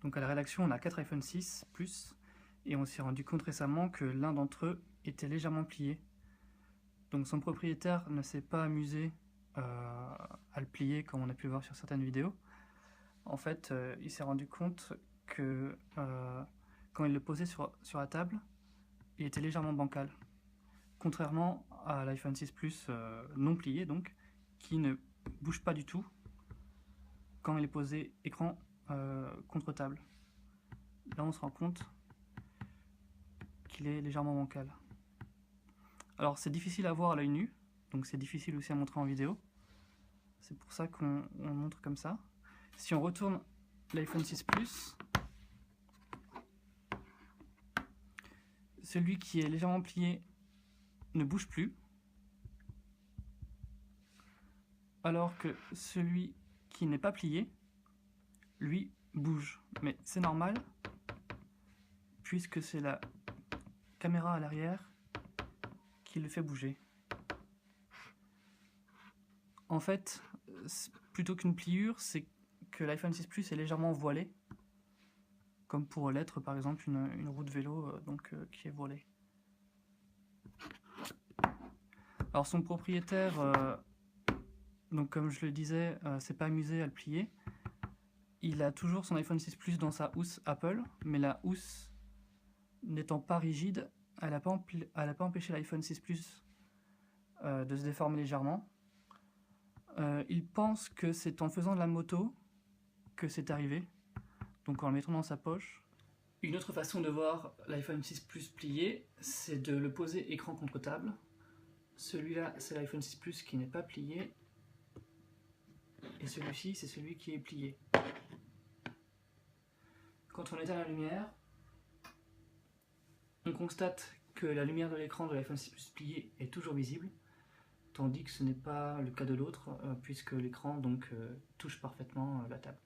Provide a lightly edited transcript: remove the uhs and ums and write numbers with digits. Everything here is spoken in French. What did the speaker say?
Donc à la rédaction, on a 4 iPhone 6 Plus, et on s'est rendu compte récemment que l'un d'entre eux était légèrement plié. Donc son propriétaire ne s'est pas amusé à le plier comme on a pu le voir sur certaines vidéos. En fait, il s'est rendu compte que quand il le posait sur la table, il était légèrement bancal. Contrairement à l'iPhone 6 Plus non plié, donc, qui ne bouge pas du tout quand il est posé écran contre table. Là, on se rend compte qu'il est légèrement bancal. Alors, c'est difficile à voir à l'œil nu, donc c'est difficile aussi à montrer en vidéo. C'est pour ça qu'on montre comme ça. Si on retourne l'iPhone 6 Plus, celui qui est légèrement plié ne bouge plus, alors que celui qui n'est pas plié, lui, bouge. Mais c'est normal, puisque c'est la caméra à l'arrière qui le fait bouger. En fait, plutôt qu'une pliure, c'est que l'iPhone 6 Plus est légèrement voilé, comme pour l'être par exemple une roue de vélo qui est voilée. Alors son propriétaire, donc comme je le disais, s'est pas amusé à le plier. Il a toujours son iPhone 6 Plus dans sa housse Apple, mais la housse n'étant pas rigide, elle n'a pas empêché l'iPhone 6 Plus de se déformer légèrement. Il pense que c'est en faisant de la moto que c'est arrivé, donc en le mettant dans sa poche. Une autre façon de voir l'iPhone 6 Plus plié, c'est de le poser écran contre table. Celui-là, c'est l'iPhone 6 Plus qui n'est pas plié, et celui-ci, c'est celui qui est plié. Quand on éteint la lumière, on constate que la lumière de l'écran de l'iPhone 6 Plus plié est toujours visible, tandis que ce n'est pas le cas de l'autre, puisque l'écran touche parfaitement la table.